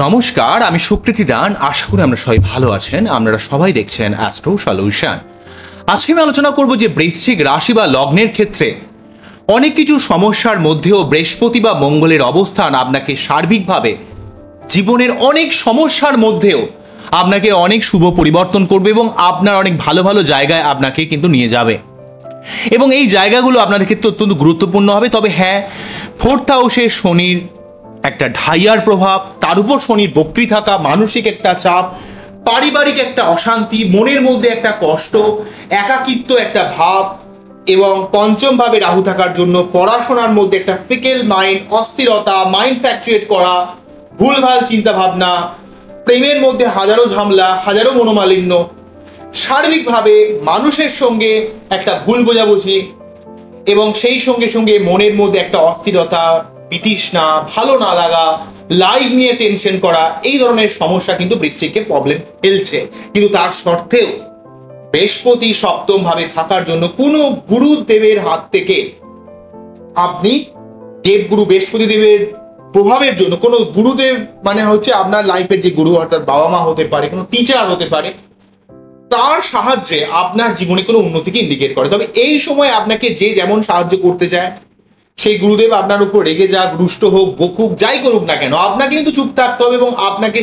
নমস্কার, আমি সুকৃতি দান। আশা করি আমরা সবাই ভালো আছেন। আপনারা সবাই দেখছেন অ্যাস্ট্রো সলিউশন। আজকে আমি আলোচনা করব যে বৃশ্চিক রাশি বা লগ্নের ক্ষেত্রে অনেক কিছু সমস্যার মধ্যেও বৃহস্পতি বা মঙ্গলের অবস্থান আপনাকে সার্বিকভাবে জীবনের অনেক সমস্যার মধ্যেও আপনাকে অনেক শুভ পরিবর্তন করবে এবং আপনার অনেক ভালো ভালো জায়গায় আপনাকে কিন্তু নিয়ে যাবে এবং এই জায়গাগুলো আপনাদের ক্ষেত্রে অত্যন্ত গুরুত্বপূর্ণ হবে। তবে হ্যাঁ, ফোর্থ হাউসে শনির একটা ঢাইয়ার প্রভাব, তার উপর শনির বক্রি থাকা, মানসিক একটা চাপ, পারিবারিক একটা অশান্তি, মনের মধ্যে একটা কষ্ট, একাকিত্ব একটা ভাব এবং পঞ্চম ভাবে রাহু থাকার জন্য পড়াশোনার মধ্যে একটা ফিকেল মাইন্ড, অস্থিরতা, মাইন্ড ফ্যাকচুয়েট করা, ভুলভাল চিন্তা ভাবনা, প্রেমের মধ্যে হাজারো ঝামেলা, হাজারো মনোমালিন্য, সার্বিকভাবে মানুষের সঙ্গে একটা ভুল বোঝাবুঝি এবং সেই সঙ্গে সঙ্গে মনের মধ্যে একটা অস্থিরতা, বিতৃষ্ণা, ভালো না লাগা, লাইফ নিয়ে টেনশন করা, এই ধরনের সমস্যা কিন্তু বৃশ্চিকের প্রবলেম ফেলছে। কিন্তু তার সত্ত্বেও বৃহস্পতি সপ্তম ভাবে থাকার জন্য কোনো গুরুদেবের হাত থেকে আপনি দেবগুরু বৃহস্পতি দেবের প্রভাবের জন্য কোনো গুরুদেব মানে হচ্ছে আপনার লাইফের যে গুরু, অর্থাৎ বাবা মা হতে পারে, কোনো টিচার হতে পারে, তার সাহায্যে আপনার জীবনে কোনো উন্নতিকে ইন্ডিকেট করে। তবে এই সময় আপনাকে যে যেমন সাহায্য করতে চায়, সেই গুরুদেব আপনার উপর রেগে যাক, রুষ্ট হোক, বকুক, যাই করুক না কেন, আপনাকে কিন্তু চুপ থাকতে হবে এবং আপনাকে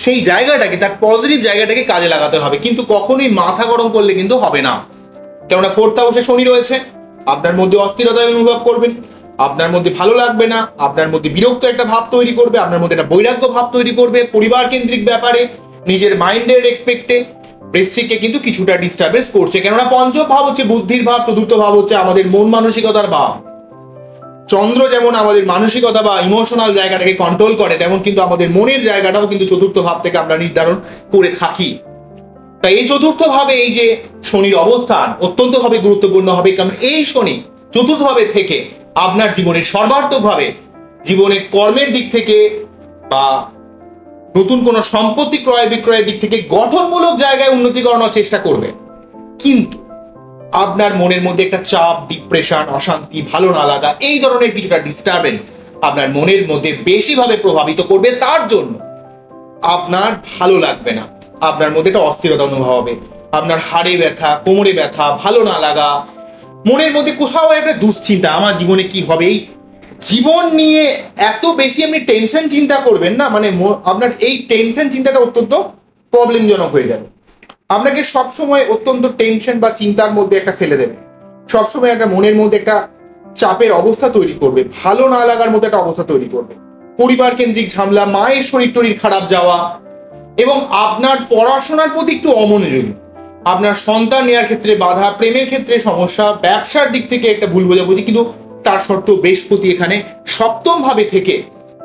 সেই জায়গাটাকে, তার পজিটিভ জায়গাটাকে কাজে লাগাতে হবে। কিন্তু কখনোই মাথা গরম করলে কিন্তু হবে না, কেননা ফোর্থ হাউসে শনি রয়েছে। আপনার মধ্যে অস্থিরতা অনুভব করবেন, আপনার মধ্যে ভালো লাগবে না, আপনার মধ্যে বিরক্ত একটা ভাব তৈরি করবে, আপনার মধ্যে একটা বৈরাগ্য ভাব তৈরি করবে, পরিবার কেন্দ্রিক ব্যাপারে নিজের মাইন্ডের এক্সপেক্টে বৃশ্চিককে কিন্তু কিছুটা ডিস্টারবেন্স করছে। কেননা পঞ্চম ভাব হচ্ছে বুদ্ধির ভাব, চতুর্থ ভাব হচ্ছে আমাদের মন মানসিকতার ভাব। চন্দ্র যেমন আমাদের মানসিকতা বা ইমোশনাল জায়গাটাকে কন্ট্রোল করে, তেমন কিন্তু আমাদের মনের জায়গাটাও কিন্তু চতুর্থ ভাব থেকে আমরা নির্ধারণ করে থাকি। তাই এই চতুর্থ ভাবে এই যে শনির অবস্থান অত্যন্ত ভাবে গুরুত্বপূর্ণ হবে, কারণ এই শনি চতুর্থ ভাবে থেকে আপনার জীবনের সর্বার্থকভাবে জীবনে কর্মের দিক থেকে বা নতুন কোনো সম্পত্তি ক্রয় বিক্রয়ের দিক থেকে গঠনমূলক জায়গায় উন্নতি করানোর চেষ্টা করবে। কিন্তু আপনার মনের মধ্যে একটা চাপ, ডিপ্রেশন, অশান্তি, ভালো না লাগা, এই ধরনের কিছুটা ডিস্টারবেন্স আপনার মনের মধ্যে বেশিভাবে প্রভাবিত করবে। তার জন্য আপনার ভালো লাগবে না, আপনার মধ্যে একটা অস্থিরতা অনুভব হবে, আপনার হাড়ে ব্যথা, কোমরে ব্যথা, ভালো না লাগা, মনের মধ্যে কোথাও একটা দুশ্চিন্তা, আমার জীবনে কি হবে, এই জীবন নিয়ে এত বেশি আপনি টেনশন চিন্তা করবেন না, মানে আপনার এই টেনশন চিন্তাটা অত্যন্ত প্রবলেমজনক হয়ে যাবে। আপনাকে সবসময় অত্যন্ত টেনশন বা চিন্তার মধ্যে একটা ফেলে দেবে, সবসময় একটা মনের মধ্যে একটা চাপের অবস্থা তৈরি করবে, ভালো না লাগার মতো একটা অবস্থা তৈরি করবে, পরিবার কেন্দ্রিক ঝামেলা, মায়ের শরীর টরীর খারাপ যাওয়া এবং আপনার পড়াশোনার প্রতি একটু অমনোযোগী, আপনার সন্তান নেওয়ার ক্ষেত্রে বাধা, প্রেমের ক্ষেত্রে সমস্যা, ব্যবসার দিক থেকে একটা ভুল বোঝাবুঝি। কিন্তু তার সত্ত্বেও বৃহস্পতি এখানে সপ্তম ভাবে থেকে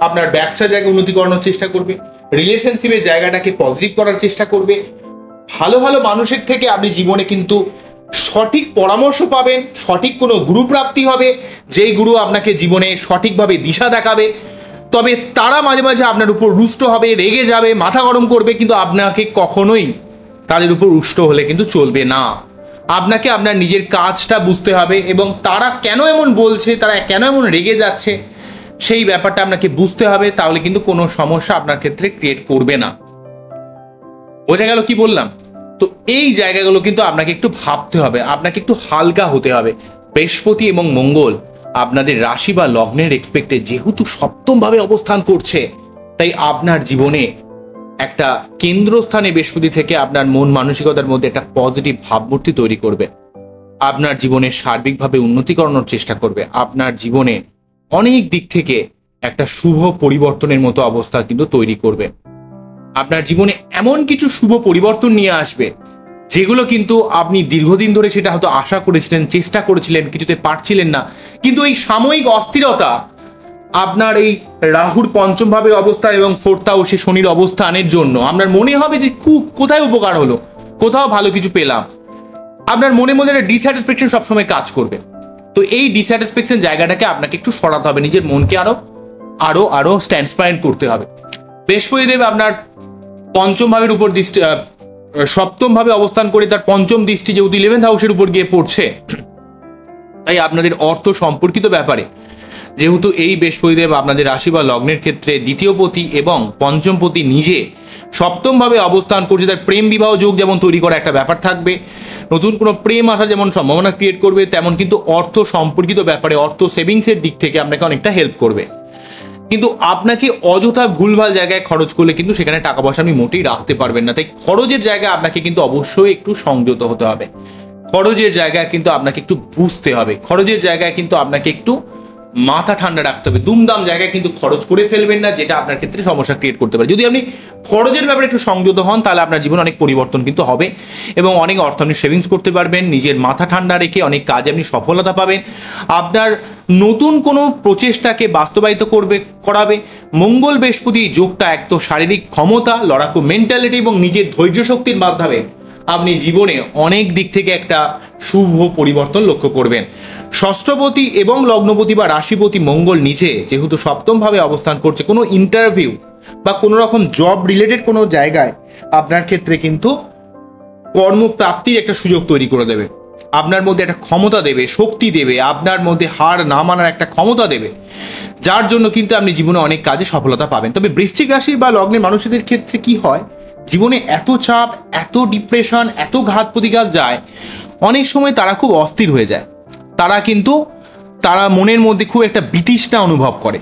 আপনার ব্যবসার জায়গায় উন্নতি করানোর চেষ্টা করবে, রিলেশনশিপের জায়গাটাকে পজিটিভ করার চেষ্টা করবে। ভালো ভালো মানুষের থেকে আপনি জীবনে কিন্তু সঠিক পরামর্শ পাবেন, সঠিক কোনো গুরু প্রাপ্তি হবে, যেই গুরু আপনাকে জীবনে সঠিকভাবে দিশা দেখাবে। তবে তারা মাঝে মাঝে আপনার উপর রুষ্ট হবে, রেগে যাবে, মাথা গরম করবে, কিন্তু আপনাকে কখনোই তাদের উপর রুষ্ট হলে কিন্তু চলবে না। আপনাকে আপনার নিজের কাজটা বুঝতে হবে এবং তারা কেন এমন বলছে, তারা কেন এমন রেগে যাচ্ছে, সেই ব্যাপারটা আপনাকে বুঝতে হবে। তাহলে কিন্তু কোনো সমস্যা আপনার ক্ষেত্রে ক্রিয়েট করবে না। বোঝা গেল কি বললাম? তো এই জায়গাগুলো কিন্তু আপনাকে একটু ভাবতে হবে, আপনাকে একটু হালকা হতে হবে। বৃহস্পতি এবং মঙ্গল আপনাদের রাশি বা লগ্নের এক্সপেক্টে যেহেতু সপ্তম ভাবে অবস্থান করছে, তাই আপনার জীবনে একটা কেন্দ্রস্থানে বৃহস্পতি থেকে আপনার মন মানসিকতার মধ্যে একটা পজিটিভ ভাবমূর্তি তৈরি করবে, আপনার জীবনে সার্বিকভাবে উন্নতি করানোর চেষ্টা করবে, আপনার জীবনে অনেক দিক থেকে একটা শুভ পরিবর্তনের মতো অবস্থা কিন্তু তৈরি করবে। আপনার জীবনে এমন কিছু শুভ পরিবর্তন নিয়ে আসবে যেগুলো কিন্তু আপনি দীর্ঘদিন ধরে সেটা হয়তো আশা করেছিলেন, চেষ্টা করেছিলেন, কিছুতে পারছিলেন না। কিন্তু এই সাময়িক অস্থিরতা আপনার এই রাহুর পঞ্চম ভাবের অবস্থা এবং ফোর্থ হাউসে শনির অবস্থানের জন্য আপনার মনে হবে যে কোথায় উপকার হলো, কোথাও ভালো কিছু পেলাম, আপনার মনে মধ্যে একটা ডিস্যাটিসফ্যাকশন সবসময় কাজ করবে। তো এই ডিস্যাটিসফ্যাকশন জায়গাটাকে আপনাকে একটু সরাতে হবে, নিজের মনকে আরো আরো আরো ট্রান্সপারেন্ট করতে হবে। বৃহস্পতি দেব আপনার পঞ্চম ভাবের উপর দৃষ্টি, সপ্তম ভাবে অবস্থান করে তার পঞ্চম দৃষ্টি যেহেতু 11th হাউসের উপর গিয়ে পড়ছে, তাই আপনাদের অর্থ সম্পর্কিত ব্যাপারে যেহেতু এই বৃহস্পতিদেব আপনাদের রাশি বা লগ্নের ক্ষেত্রে দ্বিতীয়পতি এবং পঞ্চমপতি নিজে সপ্তমভাবে অবস্থান করছে, তার প্রেম বিবাহ যোগ যেমন তৈরি করা একটা ব্যাপার থাকবে, নতুন কোনো প্রেম আসার যেমন সম্ভাবনা ক্রিয়েট করবে, তেমন কিন্তু অর্থ সম্পর্কিত ব্যাপারে অর্থ সেভিংসের দিক থেকে আপনাকে অনেকটা হেল্প করবে। কিন্তু আপনাকে অযথা ভুলভাল জায়গায় খরচ করলে কিন্তু সেখানে টাকা পয়সা আপনি মোটেই রাখতে পারবেন না। তাই খরচের জায়গায় আপনাকে কিন্তু অবশ্যই একটু সংযত হতে হবে, খরচের জায়গায় কিন্তু আপনাকে একটু বুঝতে হবে, খরচের জায়গায় কিন্তু আপনাকে একটু মাথা ঠান্ডা রাখতে হবে। দুমদাম জায়গায় কিন্তু খরচ করে ফেলবেন না, যেটা আপনার ক্ষেত্রে সমস্যা ক্রিয়েট করতে পারে। যদি আপনি খরচের ব্যাপারে একটু সংযত হন তাহলে আপনার জীবনে অনেক পরিবর্তন কিন্তু হবে এবং অনেক অর্থ আপনি সেভিংস করতে পারবেন। নিজের মাথা ঠান্ডা রেখে অনেক কাজে আপনি সফলতা পাবেন। আপনার নতুন কোনো প্রচেষ্টাকে বাস্তবায়িত করাবে। মঙ্গল বৃহস্পতি যোগটা এক তো শারীরিক ক্ষমতা, লড়াকু মেন্টালিটি এবং নিজের ধৈর্য শক্তির মাধ্যমে আপনি জীবনে অনেক দিক থেকে একটা শুভ পরিবর্তন লক্ষ্য করবেন। ষষ্ঠপতি এবং লগ্নপতি বা রাশিপতি মঙ্গল নিচে যেহেতু সপ্তমভাবে অবস্থান করছে, কোনো ইন্টারভিউ বা কোনো রকম জব রিলেটেড কোনো জায়গায় আপনার ক্ষেত্রে কিন্তু কর্মপ্রাপ্তির একটা সুযোগ তৈরি করে দেবে, আপনার মধ্যে একটা ক্ষমতা দেবে, শক্তি দেবে, আপনার মধ্যে হার না মানার একটা ক্ষমতা দেবে, যার জন্য কিন্তু আপনি জীবনে অনেক কাজে সফলতা পাবেন। তবে বৃশ্চিক রাশির বা লগ্নের মানুষদের ক্ষেত্রে কি হয়, জীবনে এত চাপ, এত ডিপ্রেশন, এত ঘাত প্রতিঘাত যায়, অনেক সময় তারা খুব অস্থির হয়ে যায়। তারা মনের মধ্যে খুব একটা বিতৃষ্ণা অনুভব করে,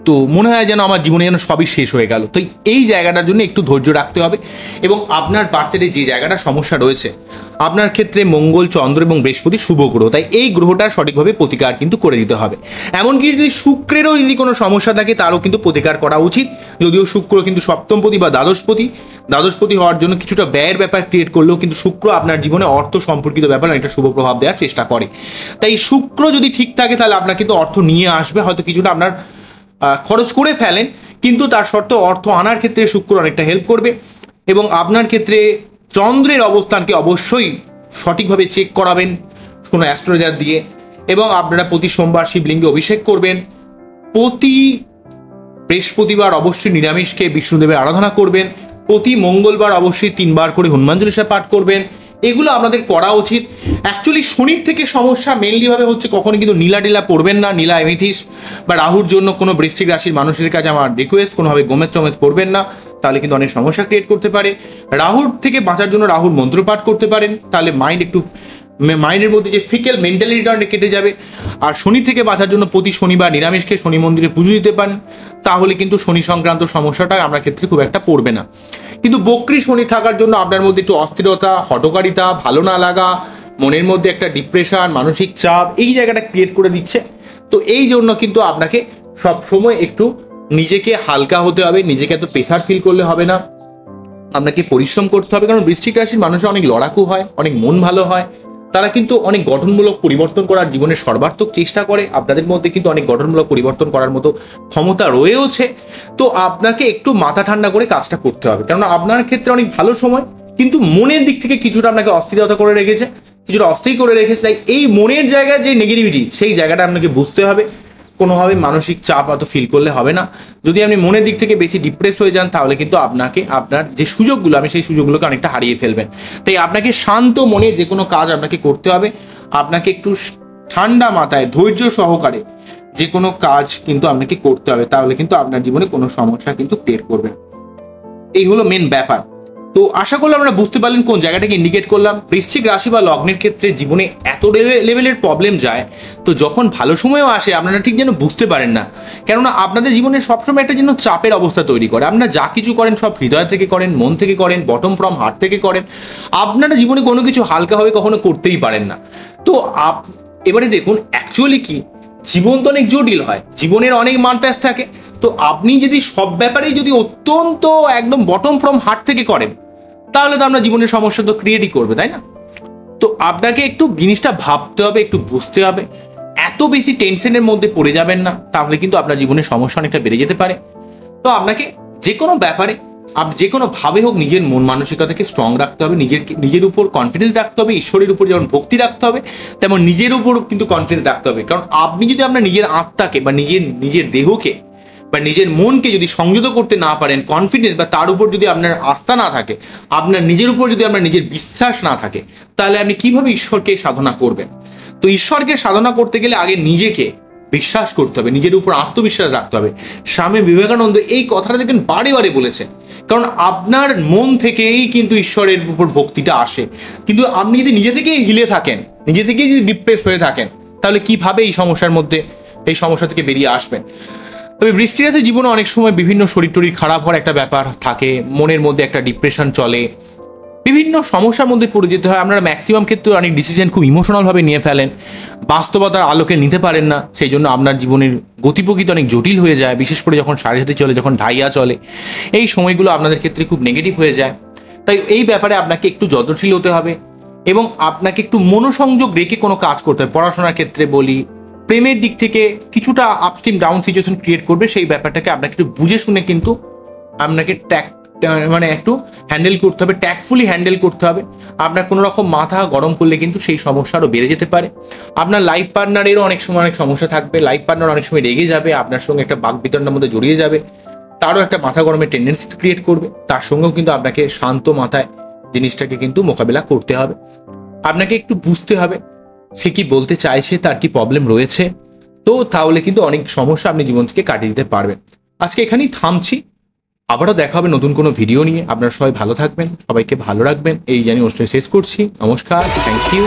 তো মনে হয় যেন আমার জীবনে যেন সবই শেষ হয়ে গেল। তো এই জায়গাটার জন্য একটু ধৈর্য রাখতে হবে এবং আপনার বার্থডে যে জায়গাটা সমস্যা রয়েছে, আপনার ক্ষেত্রে মঙ্গল, চন্দ্র এবং বৃহস্পতি শুভ গ্রহ, তাই এই গ্রহটার সঠিকভাবে প্রতিকার কিন্তু করে দিতে হবে। এমনকি যদি শুক্রেরও যদি কোনো সমস্যা থাকে তারও কিন্তু প্রতিকার করা উচিত, যদিও শুক্র কিন্তু সপ্তমপতি বা দ্বাদশপতি হওয়ার জন্য কিছুটা ব্যয়ের ব্যাপার ক্রিয়েট করলেও কিন্তু শুক্র আপনার জীবনে অর্থ সম্পর্কিত ব্যাপারে একটা শুভ প্রভাব দেওয়ার চেষ্টা করে। তাই শুক্র যদি ঠিক থাকে তাহলে আপনার কিন্তু অর্থ নিয়ে আসবে, হয়তো কিছুটা আপনার খরচ করে ফেলেন কিন্তু তার সত্ত্বেও অর্থ আনার ক্ষেত্রে শুক্র অনেকটা হেল্প করবে। এবং আপনার ক্ষেত্রে চন্দ্রের অবস্থানকে অবশ্যই সঠিকভাবে চেক করাবেন কোনো অ্যাস্ট্রোলজার দিয়ে, এবং আপনারা প্রতি সোমবার শিবলিঙ্গে অভিষেক করবেন। প্রতি বৃহস্পতিবার অবশ্যই নিরামিষকে বিষ্ণুদেবের আরাধনা করবেন। প্রতি মঙ্গলবার অবশ্যই 3 বার করে হনুমান চল্লিশা পাঠ করবেন। এগুলো আপনাদের করা উচিত। অ্যাকচুয়ালি শনির থেকে সমস্যা মেনলি ভাবে হচ্ছে কখনো কিন্তু নীলা টিলা পড়বেন না, নীলা এমিথিস বা রাহুর জন্য কোনো বৃশ্চিক রাশির মানুষের কাছে আমার রিকোয়েস্ট, কোনোভাবে গোমেদ টমেদ পড়বেন না, তাহলে কিন্তু অনেক সমস্যা ক্রিয়েট করতে পারে। রাহুর থেকে বাঁচার জন্য রাহুর মন্ত্র পাঠ করতে পারেন, তাহলে মাইন্ডের মধ্যে যে ফিকেল মেন্টালিটিটা কেটে যাবে। আর শনি থেকে বাঁচার জন্য প্রতি শনিবার নিরামিষকে শনি মন্দিরে পুজো দিতে পারেন, তাহলে কিন্তু শনি সংক্রান্ত সমস্যাটা আপনার ক্ষেত্রে খুব একটা পড়বে না। কিন্তু বক্রী শনি থাকার জন্য আপনার মধ্যে একটু অস্থিরতা, হঠকারিতা, ভালো না লাগা, মনের মধ্যে একটা ডিপ্রেশন, মানসিক চাপ এই জায়গাটা ক্রিয়েট করে দিচ্ছে। তো এই জন্য কিন্তু আপনাকে সবসময় একটু নিজেকে হালকা হতে হবে, নিজেকে এত প্রেসার ফিল করলে হবে না, আপনাকে পরিশ্রম করতে হবে। কারণ বৃশ্চিক রাশির মানুষরা অনেক লড়াকু হয়, অনেক মন ভালো হয়, তারা কিন্তু অনেক গঠনমূলক পরিবর্তন করার জীবনের সর্বাত্মক চেষ্টা করে। আপনাদের মধ্যে কিন্তু অনেক গঠনমূলক পরিবর্তন করার মতো ক্ষমতা রয়েছে। তো আপনাকে একটু মাথা ঠান্ডা করে কাজটা করতে হবে, কেননা আপনার ক্ষেত্রে অনেক ভালো সময়, কিন্তু মনের দিক থেকে কিছুটা আপনাকে অস্থিরতা করে রেখেছে, কিছুটা অস্থির করে রেখেছে। তাই এই মনের জায়গায় যে নেগেটিভিটি, সেই জায়গাটা আপনাকে বুঝতে হবে। কোনোভাবে মানসিক চাপ অত ফিল করলে হবে না। যদি আপনি মনের দিক থেকে বেশি ডিপ্রেসড হয়ে যান তাহলে কিন্তু আপনাকে আপনার যে সুযোগগুলো, আমি সেই সুযোগগুলোকে অনেকটা হারিয়ে ফেলবেন। তাই আপনাকে শান্ত মনে যে কোনো কাজ আপনাকে করতে হবে, আপনাকে একটু ঠান্ডা মাথায় ধৈর্য সহকারে যে কোনো কাজ কিন্তু আপনাকে করতে হবে, তাহলে কিন্তু আপনার জীবনে কোনো সমস্যা কিন্তু ক্রিয়েট করবে। এই হলো মেন ব্যাপার। তো আশা করলাম আপনারা বুঝতে পারলেন কোন জায়গাটাকে ইন্ডিকেট করলাম। বৃশ্চিক রাশি বা লগ্নের ক্ষেত্রে জীবনে এত লেভেলের প্রবলেম যায়, তো যখন ভালো সময়ও আসে আপনারা ঠিক যেন বুঝতে পারেন না, কেননা আপনাদের জীবনে সবসময় একটা যেন চাপের অবস্থা তৈরি করে। আপনারা যা কিছু করেন সব হৃদয় থেকে করেন, মন থেকে করেন, বটম ফ্রম হার্ট থেকে করেন। আপনারা জীবনে কোনো কিছু হালকাভাবে কখনো করতেই পারেন না। তো এবারে দেখুন অ্যাকচুয়ালি কি, জীবন তো অনেক জটিল হয়, জীবনের অনেক মানপ্যাচ থাকে। তো আপনি যদি সব ব্যাপারেই যদি অত্যন্ত একদম বটম ফ্রম হার্ট থেকে করেন, তাহলে তো আপনার জীবনের সমস্যা তো ক্রিয়েটই করবে, তাই না? তো আপনাকে একটু জিনিসটা ভাবতে হবে, একটু বুঝতে হবে। এত বেশি টেনশনের মধ্যে পড়ে যাবেন না, তাহলে কিন্তু আপনার জীবনের সমস্যা অনেকটা বেড়ে যেতে পারে। তো আপনাকে যে কোনো ব্যাপারে যে কোনো ভাবে হোক নিজের মন মানসিকতাকে স্ট্রং রাখতে হবে, নিজের উপর কনফিডেন্স রাখতে হবে, ঈশ্বরের উপর যেমন ভক্তি রাখতে হবে তেমন নিজের উপর কিন্তু কনফিডেন্স রাখতে হবে। কারণ আপনি যদি আপনার নিজের আত্মাকে বা নিজের দেহকে বা নিজের মনকে যদি সংযত করতে না পারেন, কনফিডেন্স বা তার উপর যদি আপনার আস্থা না থাকে, আপনার নিজের উপর যদি আপনার নিজের বিশ্বাস না থাকে, তাহলে আপনি কিভাবে ঈশ্বরকে সাধনা করবেন? তো ঈশ্বরকে সাধনা করতে গেলে আগে নিজেকে বিশ্বাস করতে হবে, নিজের উপর আত্মবিশ্বাস রাখতে হবে। স্বামী বিবেকানন্দ এই কথাটা দেখবেন বারে বারে বলেছেন, কারণ আপনার মন থেকেই কিন্তু ঈশ্বরের উপর ভক্তিটা আসে। কিন্তু আপনি যদি নিজে থেকেই হিলে থাকেন, নিজে থেকেই যদি ডিপ্রেস হয়ে থাকেন, তাহলে কিভাবে এই সমস্যা থেকে বেরিয়ে আসবেন? তবে বৃষ্টির রাশির জীবনে অনেক সময় বিভিন্ন শরীর টরীর খারাপ হওয়ার একটা ব্যাপার থাকে, মনের মধ্যে একটা ডিপ্রেশন চলে, বিভিন্ন সমস্যার মধ্যে পড়ে যেতে হয়। আপনারা ম্যাক্সিমাম ক্ষেত্রে অনেক ডিসিশন খুব ইমোশনালভাবে নিয়ে ফেলেন, বাস্তবতার আলোকে নিতে পারেন না, সেই জন্য আপনার জীবনের গতিপ্রকৃতি অনেক জটিল হয়ে যায়। বিশেষ করে যখন সাড়ে সাথে চলে, যখন ঢাইয়া চলে, এই সময়গুলো আপনাদের ক্ষেত্রে খুব নেগেটিভ হয়ে যায়। তাই এই ব্যাপারে আপনাকে একটু যত্নশীল হতে হবে এবং আপনাকে একটু মনোসংযোগ রেখে কোনো কাজ করতে হবে। পড়াশোনার ক্ষেত্রে বলি, প্রেমের দিক থেকে কিছুটা আপস্ট্রিম ডাউন সিচুয়েশন ক্রিয়েট করবে, সেই ব্যাপারটাকে আপনাকে একটু বুঝে শুনে কিন্তু আপনাকে একটু হ্যান্ডেল করতে হবে, ট্যাক্টফুলি হ্যান্ডেল করতে হবে। আপনার কোনো রকম মাথা গরম করলে কিন্তু সেই সমস্যা আরও বেড়ে যেতে পারে। আপনার লাইফ পার্টনারেরও অনেক সময় অনেক সমস্যা থাকবে, লাইফ পার্টনার অনেক সময় রেগে যাবে, আপনার সঙ্গে একটা বাকবিতণ্ডার মধ্যে জড়িয়ে যাবে, তারও একটা মাথা গরমের টেন্ডেন্সি ক্রিয়েট করবে। তার সঙ্গেও কিন্তু আপনাকে শান্ত মাথায় জিনিসটাকে কিন্তু মোকাবিলা করতে হবে। আপনাকে একটু বুঝতে হবে সে কি বলতে চাইছে, তার কি প্রবলেম রয়েছে, তো তাহলে কিন্তু অনেক সমস্যা আপনি জীবন থেকে কাটিয়ে দিতে পারবেন। আজকে এখানেই থামছি, আবারও দেখা হবে নতুন কোনো ভিডিও নিয়ে। আপনারা সবাই ভালো থাকবেন, সবাইকে ভালো রাখবেন, এই জানিয়ে অনুষ্ঠান শেষ করছি। নমস্কার, থ্যাংক ইউ।